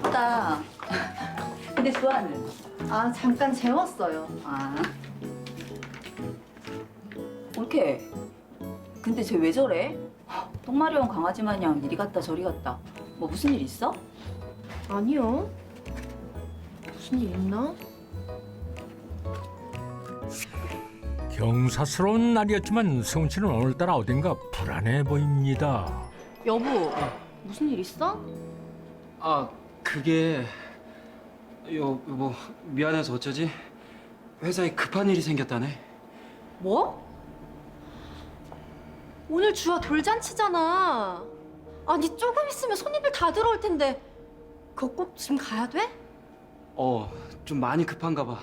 춥다. 근데 수아는? 아, 잠깐 재웠어요. 아. 이렇게. 근데 쟤 왜 저래? 똥마려운 강아지 마냥 이리 갔다 저리 갔다. 뭐 무슨 일 있어? 아니요. 무슨 일 있나? 경사스러운 날이었지만 승훈 씨는 오늘따라 어딘가 불안해 보입니다. 여보, 무슨 일 있어? 아, 그게 여보 미안해서 어쩌지? 회사에 급한 일이 생겼다네. 뭐? 오늘 주아 돌잔치잖아. 아니, 조금 있으면 손님들 다 들어올 텐데 그거 꼭 지금 가야 돼? 좀 많이 급한가 봐.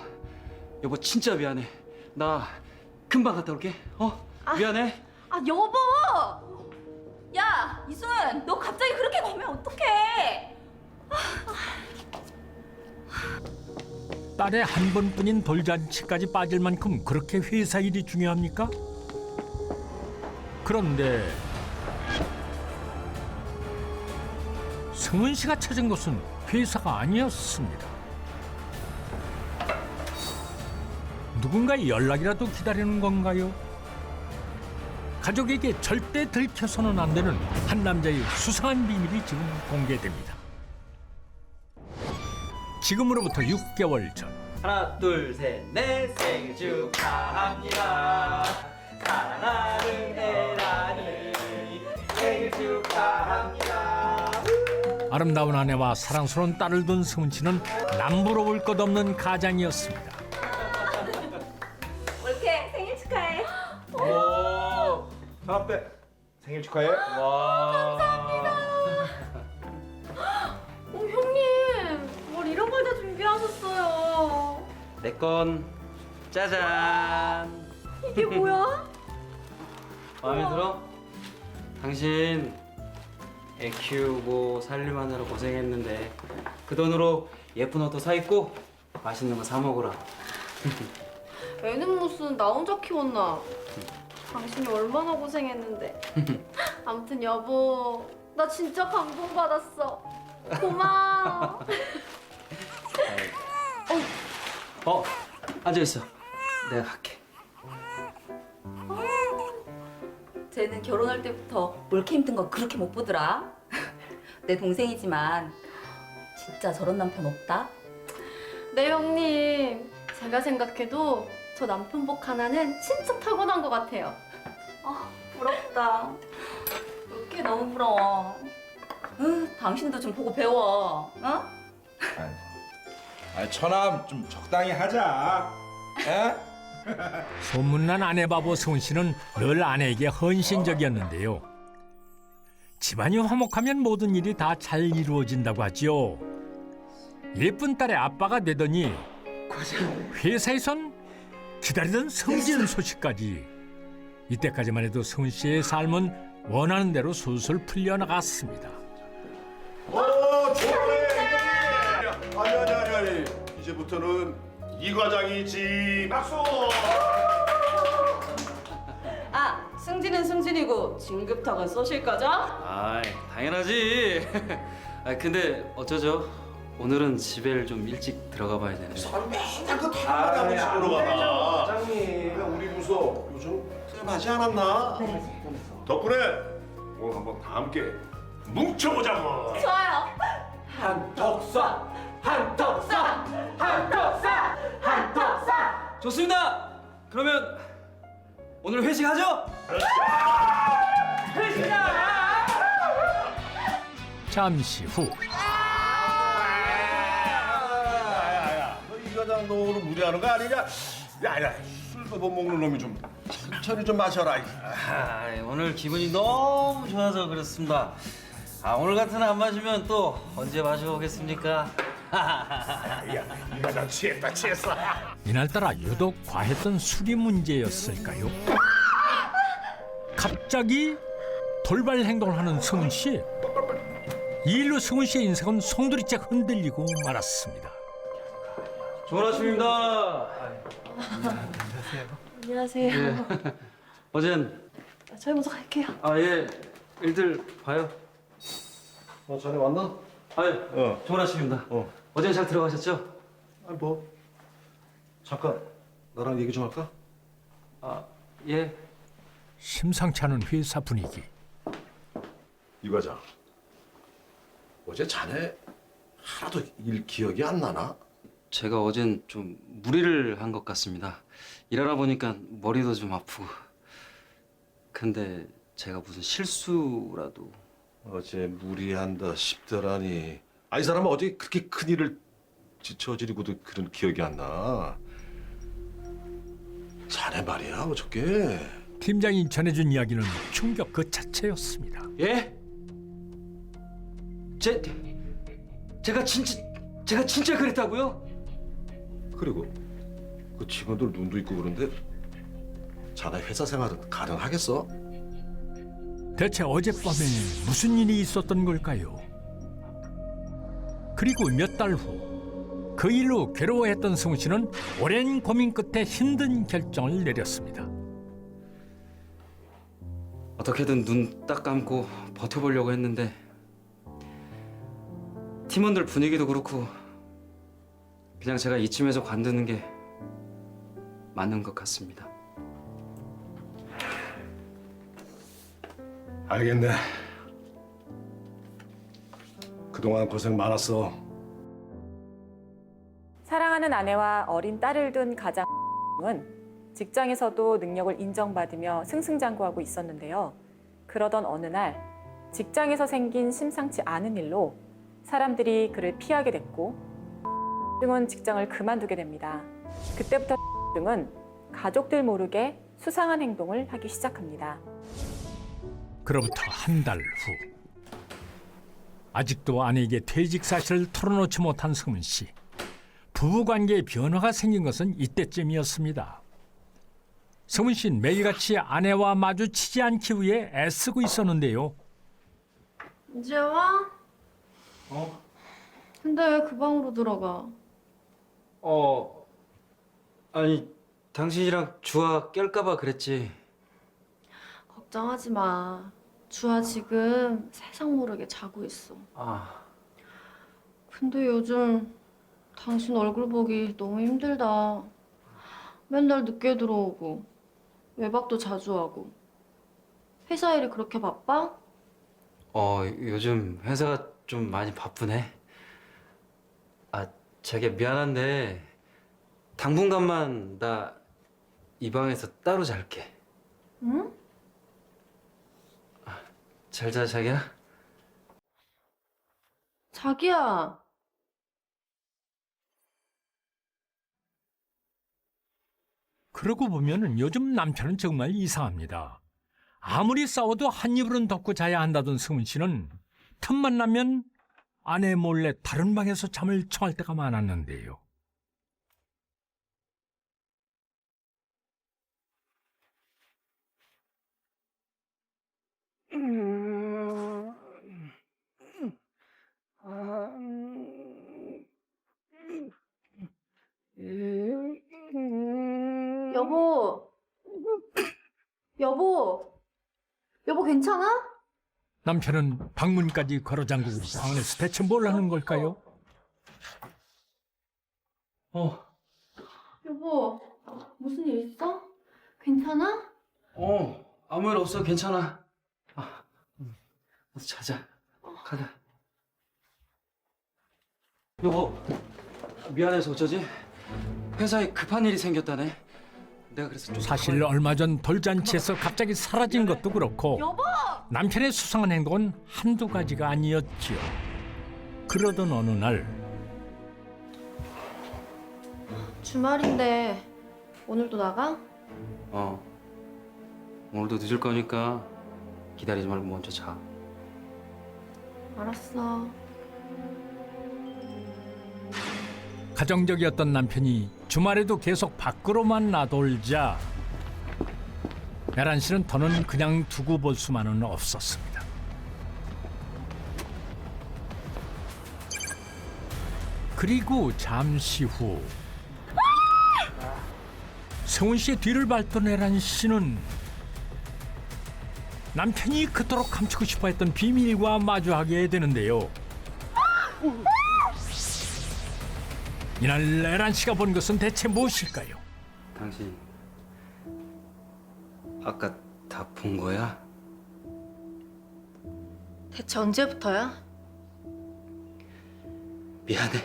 여보 진짜 미안해. 나 금방 갔다 올게. 미안해. 아, 여보! 야, 이순, 너 갑자기 그렇게 가면 어떡해? 딸의 한 번뿐인 돌잔치까지 빠질 만큼 그렇게 회사 일이 중요합니까? 그런데 승훈 씨가 찾은 곳은 회사가 아니었습니다. 누군가의 연락이라도 기다리는 건가요? 가족에게 절대 들켜서는 안 되는 한 남자의 수상한 비밀이 지금 공개됩니다. 지금으로부터 6개월 전 하나, 둘, 셋, 넷. 생일 축하합니다. 사랑하는 에란이 생일 축하합니다. 아름다운 아내와 사랑스러운 딸을 둔 승훈 씨는 남부러울 것 없는 가장이었습니다. 이렇게 생일 축하해. 오, 사업대 생일 축하해. 와. 형님, 뭘 이런 걸 다 준비하셨어요. 내 건 짜잔. 이게 뭐야? 마음에 들어? 당신 애 키우고 살림하느라 고생했는데 그 돈으로 예쁜 옷도 사 입고 맛있는 거 사 먹으라. 애는 무슨 나 혼자 키웠나? 당신이 얼마나 고생했는데. 아무튼 여보, 나 진짜 감동받았어. 고마워. 앉아 있어. 내가 갈게. 쟤는 결혼할 때부터 올케 힘든 거 그렇게 못 보더라. 내 동생이지만 진짜 저런 남편 없다. 네, 형님. 제가 생각해도 저 남편 복 하나는 진짜 타고난 것 같아요. 아, 부럽다. 올케 너무 부러워. 당신도 좀 보고 배워. 어? 처남 좀 적당히 하자. 에? 소문난 아내 바보 승훈 씨는 늘 아내에게 헌신적이었는데요. 집안이 화목하면 모든 일이 다 잘 이루어진다고 하죠. 예쁜 딸의 아빠가 되더니 회사에선 기다리던 승진 소식까지. 이때까지만 해도 승훈 씨의 삶은 원하는 대로 술술 풀려나갔습니다. 좋네. 아니. 이제부터는 이 과장이지. 박수. 아, 승진은 승진이고 진급탁은 쏘실 거죠? 아이, 당연하지. 근데 어쩌죠? 오늘은 집에를 좀 일찍 들어가 봐야 되네. 맨날 그 다음에 한번 집으로 가봐. 과장님, 우리 부서 요즘 뜸하지 않았나? 네. 덕분에 오늘 한번 다 함께 뭉쳐보자고. 좋아요. 좋습니다. 그러면 오늘 회식하죠? 잠시 후 야야야, 너 이 과장 너 오늘 무리하는 거 아니냐? 야야, 술도 못 먹는 놈이 좀 천천히 좀 마셔라. 오늘 기분이 너무 좋아서 그렇습니다. 오늘 같은 안 마시면 또 언제 마셔보겠습니까? 야, 이 과장 취했어. 이날따라 유독 과했던 술이 문제였을까요? 갑자기 돌발 행동을 하는 승훈 씨. 이 일로 승훈 씨의 인생은 송두리째 흔들리고 말았습니다. 좋은 아침입니다. 안녕하세요. 어젠 저희 먼저 갈게요. 예, 일들 봐요. 자네 왔나? 아유, 좋은 아침입니다. 어제는 잘 들어가셨죠? 아, 뭐 잠깐 나랑 얘기 좀 할까? 아, 예. 심상치 않은 회사 분위기. 이 과장, 어제 자네 하나도 일 기억이 안 나나? 제가 어젠 좀 무리를 한 것 같습니다. 일하다 보니까 머리도 좀 아프고. 근데 제가 무슨 실수라도. 어제 무리한다 싶더라니. 이 사람은 어제 그렇게 큰 일을 저지르고도 그런 기억이 안 나. 자네 말이야 어저께. 팀장이 전해준 이야기는 충격 그 자체였습니다. 예? 제가 진짜 그랬다고요? 그리고 그 직원들 눈도 있고 그런데 자네 회사 생활은 가능하겠어? 대체 어젯밤에 무슨 일이 있었던 걸까요? 그리고 몇 달 후 그 일로 괴로워했던 승우 씨는 오랜 고민 끝에 힘든 결정을 내렸습니다. 어떻게든 눈 딱 감고 버텨보려고 했는데 팀원들 분위기도 그렇고 그냥 제가 이쯤에서 관두는 게 맞는 것 같습니다. 알겠네. 그동안 고생 많았어. 사랑하는 아내와 어린 딸을 둔 가장은 직장에서도 능력을 인정받으며 승승장구하고 있었는데요. 그러던 어느 날 직장에서 생긴 심상치 않은 일로 사람들이 그를 피하게 됐고 등은 직장을 그만두게 됩니다. 그때부터 등은 가족들 모르게 수상한 행동을 하기 시작합니다. 그로부터 한 달 후 아직도 아내에게 퇴직 사실을 털어놓지 못한 승훈 씨. 부부관계에 변화가 생긴 것은 이때쯤이었습니다. 승훈 씨는 매일같이 아내와 마주치지 않기 위해 애쓰고 있었는데요. 이제 와? 근데 왜 그 방으로 들어가? 아니 당신이랑 주아 깰까봐 그랬지. 걱정하지 마. 주아 지금 세상 모르게 자고 있어. 아, 근데 요즘 당신 얼굴 보기 너무 힘들다. 맨날 늦게 들어오고 외박도 자주 하고. 회사 일이 그렇게 바빠? 요즘 회사가 좀 많이 바쁘네. 자기야 미안한데 당분간만 나 이 방에서 따로 잘게. 응? 잘 자, 자기야. 자기야. 그러고 보면은 요즘 남편은 정말 이상합니다. 아무리 싸워도 한 이불은 덮고 자야 한다던 승훈 씨는 틈만 나면 아내 몰래 다른 방에서 잠을 청할 때가 많았는데요. 여보. 여보 괜찮아? 남편은 방문까지 걸어 잠그고 방 안에서 대체 뭘 하는 걸까요? 여보 무슨 일 있어? 괜찮아? 아무 일 없어. 괜찮아. 어서 자자. 가자. 여보, 미안해서 어쩌지? 회사에 급한 일이 생겼다네. 내가 그래서 좀 사실 얼마 전 돌잔치에서 갑자기 사라진 것도 그렇고 남편의 수상한 행동은 한두 가지가 아니었지요. 그러던 어느 날 주말인데 오늘도 나가? 오늘도 늦을 거니까 기다리지 말고 먼저 자. 알았어. 가정적이었던 남편이 주말에도 계속 밖으로만 나돌자 애란 씨는 더는 그냥 두고 볼 수만은 없었습니다. 그리고 잠시 후 승훈 씨의 뒤를 밟던 애란 씨는 남편이 그토록 감추고 싶어했던 비밀과 마주하게 되는데요. 이날 에란 씨가 본 것은 대체 무엇일까요? 당신 아까 다 본 거야? 대체 언제부터야? 미안해.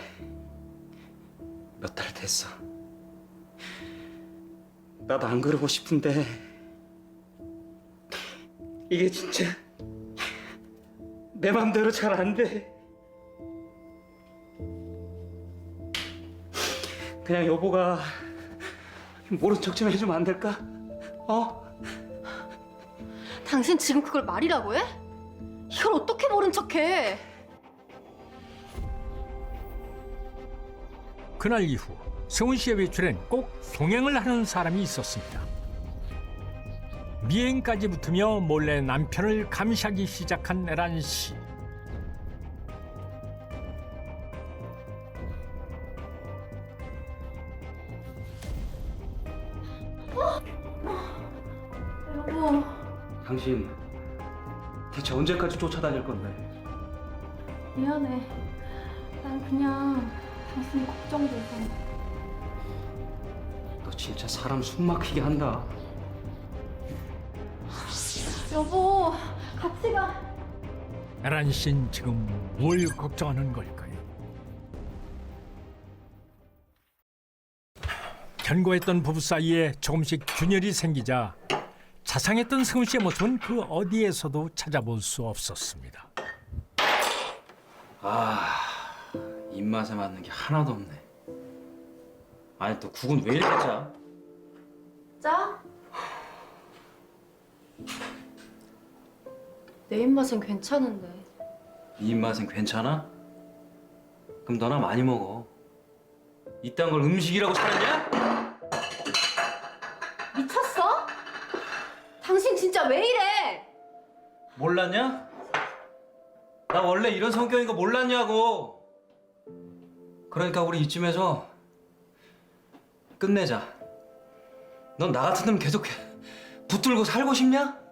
몇 달 됐어. 나도 안 그러고 싶은데 이게 진짜 내 맘대로 잘 안 돼. 그냥 여보가 모른 척 좀 해주면 안 될까? 당신 지금 그걸 말이라고 해? 이걸 어떻게 모른 척해? 그날 이후 승훈 씨의 외출엔 꼭 동행을 하는 사람이 있었습니다. 미행까지 붙으며 몰래 남편을 감시하기 시작한 에란 씨. 여보, 당신 대체 언제까지 쫓아다닐 건데? 미안해. 난 그냥 당신이 걱정돼서. 너 진짜 사람 숨 막히게 한다. 여보, 같이 가. 에란 씨는 지금 뭘 걱정하는 걸까요? 견고했던 부부 사이에 조금씩 균열이 생기자 자상했던 승훈 씨의 모습은 그 어디에서도 찾아볼 수 없었습니다. 입맛에 맞는 게 하나도 없네. 아니 또 국은 왜 이렇게 짜? 짜? 내 입맛엔 괜찮은데. 네 입맛엔 괜찮아? 그럼 너나 많이 먹어. 이딴 걸 음식이라고 찾았냐? 미쳤어? 당신 진짜 왜 이래? 몰랐냐? 나 원래 이런 성격인 거 몰랐냐고. 그러니까 우리 이쯤에서 끝내자. 넌 나 같은 놈 계속 붙들고 살고 싶냐?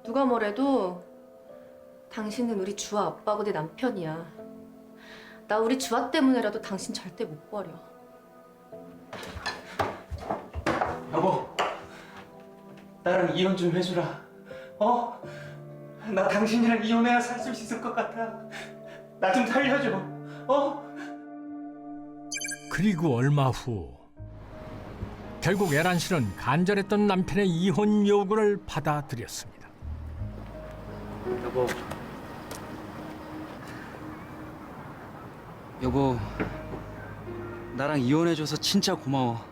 누가 뭐래도 당신은 우리 주아 아빠고 내 남편이야. 나 우리 주아 때문에라도 당신 절대 못 버려. 여보, 나랑 이혼 좀 해주라. 나 당신이랑 이혼해야 살 수 있을 것 같아. 나 좀 살려줘. 그리고 얼마 후 결국 에란 씨는 간절했던 남편의 이혼 요구를 받아들였습니다. 여보, 나랑 이혼해줘서 진짜 고마워.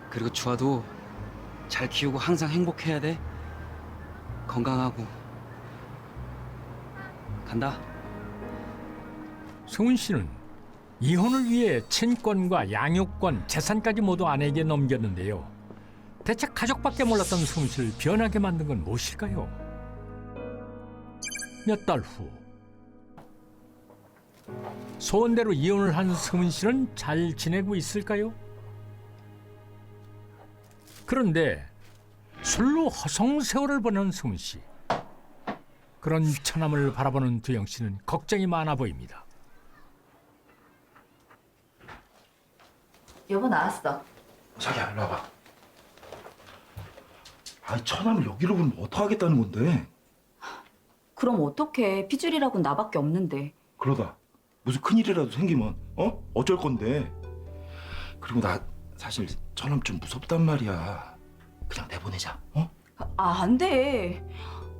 그리고 주아도 잘 키우고 항상 행복해야 돼. 건강하고. 간다. 승훈 씨는 이혼을 위해 친권과 양육권, 재산까지 모두 아내에게 넘겼는데요. 대체 가족밖에 몰랐던 승훈 씨를 변하게 만든 건 무엇일까요? 몇 달 후 소원대로 이혼을 한 승훈 씨는 잘 지내고 있을까요? 그런데 술로 허송세월을 보내는 승훈 씨. 그런 처남을 바라보는 두영 씨는 걱정이 많아 보입니다. 여보 나왔어. 자기야, 일로 와봐. 아니, 처남을 여기로 보면 어떡하겠다는 건데? 그럼 어떡해. 피줄이라고는 나밖에 없는데. 그러다 무슨 큰일이라도 생기면 어쩔 건데? 그리고 나 사실 처남 좀 무섭단 말이야. 그냥 내보내자. 안 돼.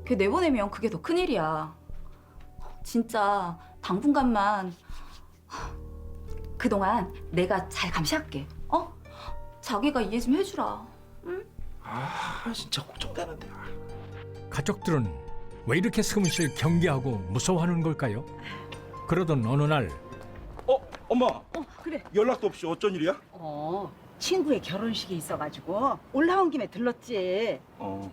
걔 내보내면 그게 더 큰일이야. 진짜 당분간만 그동안 내가 잘 감시할게. 자기가 이해 좀 해주라. 아, 진짜 걱정되는데. 가족들은 왜 이렇게 승훈 씨를 경계하고 무서워하는 걸까요? 그러던 어느 날 엄마. 그래. 연락도 없이 어쩐 일이야? 친구의 결혼식이 있어가지고 올라온 김에 들렀지.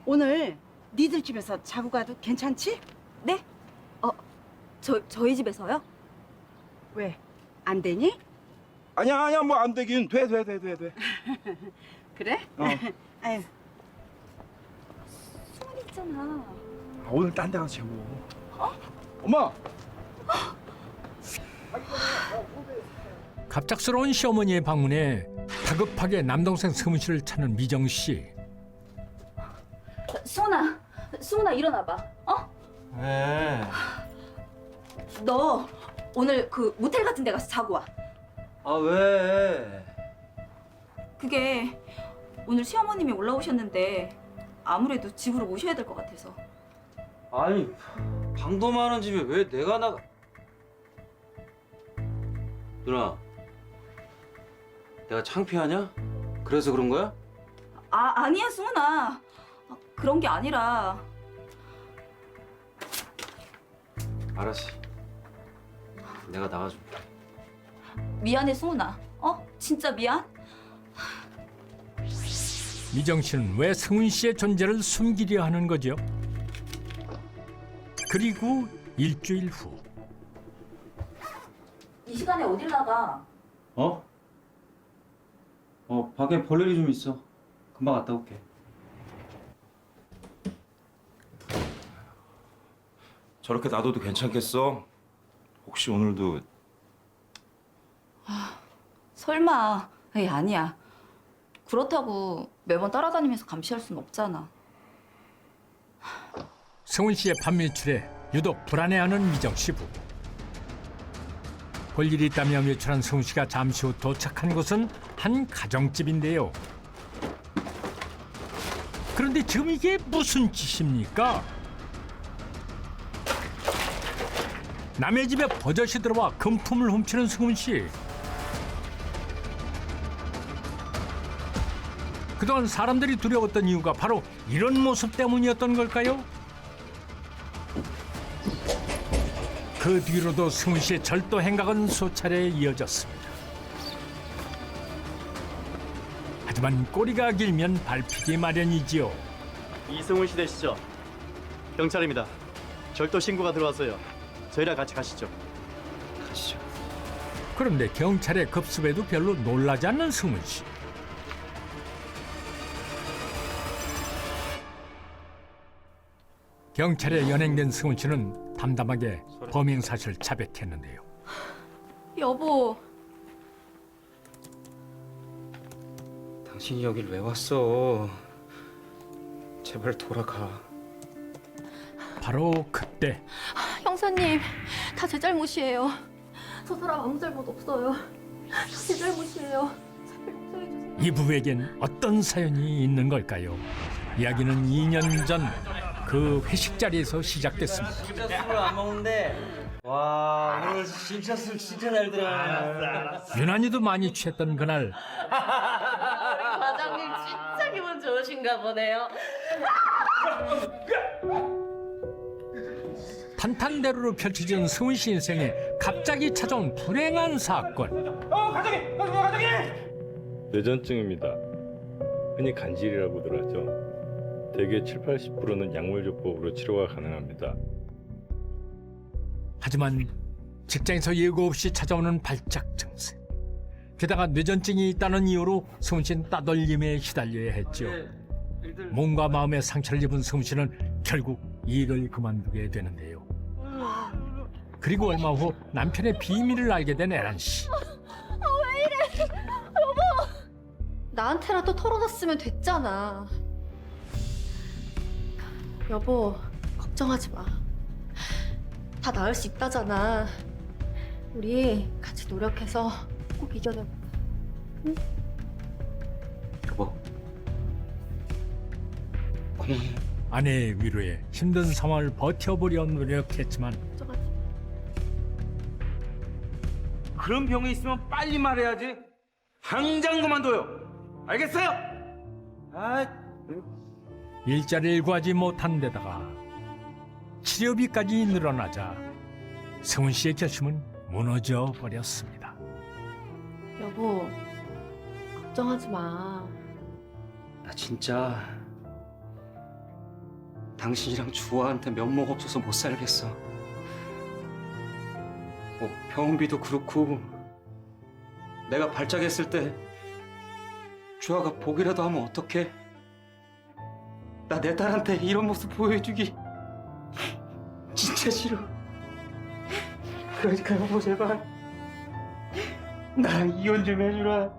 오늘 니들 집에서 자고 가도 괜찮지? 네? 저희 집에서요? 왜? 안 되니? 아니야, 뭐 안 되긴 돼. 그래? 아유, 승훈이 있잖아. 오늘 딴 데 가서 재워. 엄마. 갑작스러운 시어머니의 방문에 다급하게 남동생 승훈 씨를 찾는 미정 씨. 수은아 일어나봐. 왜? 너 오늘 그 모텔 같은 데 가서 자고 와. 아 왜? 그게 오늘 시어머님이 올라오셨는데 아무래도 집으로 모셔야 될 것 같아서. 아니 방도 많은 집에 왜 내가 나가? 누나, 내가 창피하냐? 그래서 그런 거야? 아니야 수은아. 그런 게 아니라. 알았어. 내가 나가줄게. 미안해 수은아. 진짜 미안. 미정 씨는 왜 승훈 씨의 존재를 숨기려 하는 거죠? 그리고 일주일 후. 이 시간에 어딜 나가? 밖에 볼 일이 좀 있어. 금방 갔다 올게. 저렇게 놔둬도 괜찮겠어? 혹시 오늘도 설마. 에이 아니야. 그렇다고 매번 따라다니면서 감시할 순 없잖아. 승훈 씨의 반밀출에 유독 불안해하는 미정 씨 부부. 볼 일이 있다며 외출한 승훈 씨가 잠시 후 도착한 곳은 한 가정집인데요. 그런데 지금 이게 무슨 짓입니까? 남의 집에 버젓이 들어와 금품을 훔치는 승훈 씨. 그동안 사람들이 두려웠던 이유가 바로 이런 모습 때문이었던 걸까요? 그 뒤로도 승훈 씨의 절도 행각은 수차례 이어졌습니다. 하지만 꼬리가 길면 밟히기 마련이지요. 이승훈 씨 되시죠? 경찰입니다. 절도 신고가 들어왔어요. 저희랑 같이 가시죠. 가시죠. 그런데 경찰의 급습에도 별로 놀라지 않는 승훈 씨. 경찰에 연행된 승훈 씨는 담담하게 범행 사실을 자백했는데요. 여보, 당신이 여길 왜 왔어? 제발 돌아가. 바로 그때 형사님, 다 제 잘못이에요. 저 사람 아무 잘못 없어요. 제 잘못이에요. 제발 용서해주세요. 이 부부에겐 어떤 사연이 있는 걸까요? 이야기는 2년 전 그 회식 자리에서 시작됐습니다. 진짜 술을 안 먹는데. 와 오늘 진짜 술 진짜 잘 들어. 유난히도 많이 취했던 그날 과장님 진짜 기분 좋으신가 보네요. 탄탄대로로 펼쳐진 승훈 씨 인생에 갑자기 찾아온 불행한 사건. 뇌전증입니다. 흔히 간질이라고들 하죠. 대개 70~80%는 약물요법으로 치료가 가능합니다. 하지만 직장에서 예고 없이 찾아오는 발작 증세. 게다가 뇌전증이 있다는 이유로 승훈 씨는 따돌림에 시달려야 했죠. 몸과 마음의 상처를 입은 승훈 씨는 결국 이 일을 그만두게 되는데요. 그리고 얼마 후 남편의 비밀을 알게 된 애란 씨. 왜 이래? 여보! 나한테라도 털어놨으면 됐잖아. 여보, 걱정하지 마. 다 나을 수 있다잖아. 우리 같이 노력해서 꼭 이겨내보자. 응? 여보. 고마워. 아내의 위로에 힘든 상황을 버텨보려 노력했지만 걱정하지 마. 그런 병이 있으면 빨리 말해야지. 당장 그만둬요. 알겠어요? 일자리를 구하지 못한 데다가 치료비까지 늘어나자 승훈 씨의 결심은 무너져 버렸습니다. 여보, 걱정하지 마. 나 진짜 당신이랑 주아한테 면목 없어서 못 살겠어. 뭐 병원비도 그렇고 내가 발작했을 때 주아가 보기라도 하면 어떡해? 나 내 딸한테 이런 모습 보여주기 진짜 싫어. 그러니까 여보 제발 나랑 이혼 좀 해주라.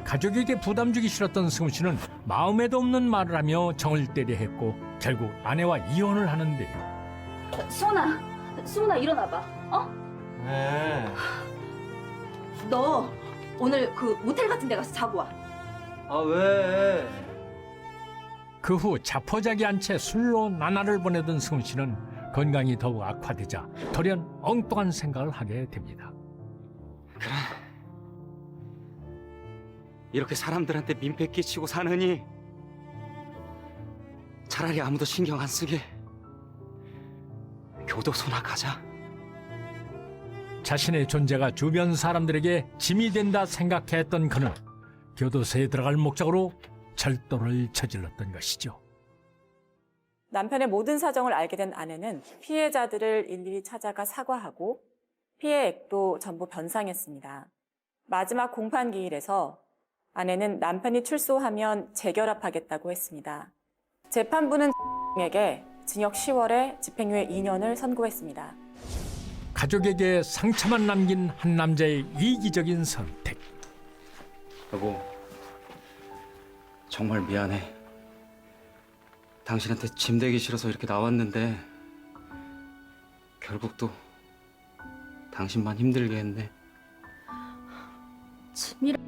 가족에게 부담 주기 싫었던 승훈 씨는 마음에도 없는 말을 하며 정을 때려 했고 결국 아내와 이혼을 하는데요. 수훈아 일어나봐. 왜? 너 오늘 그 모텔 같은 데 가서 자고 와. 아 왜? 그 후 자포자기한 채 술로 나날을 보내던 승훈 씨는 건강이 더욱 악화되자 돌연 엉뚱한 생각을 하게 됩니다. 그래. 이렇게 사람들한테 민폐 끼치고 사느니 차라리 아무도 신경 안 쓰게 교도소나 가자. 자신의 존재가 주변 사람들에게 짐이 된다 생각했던 그는 교도소에 들어갈 목적으로 절도를 저질렀던 것이죠. 남편의 모든 사정을 알게 된 아내는 피해자들을 일일이 찾아가 사과하고 피해액도 전부 변상했습니다. 마지막 공판기일에서 아내는 남편이 출소하면 재결합하겠다고 했습니다. 재판부는 에게 징역 10월에 집행유예 2년을 선고했습니다. 가족에게 상처만 남긴 한 남자의 이기적인 선택. 여보, 정말 미안해. 당신한테 짐 되기 싫어서 이렇게 나왔는데 결국 또 당신만 힘들게 했네. 짐이라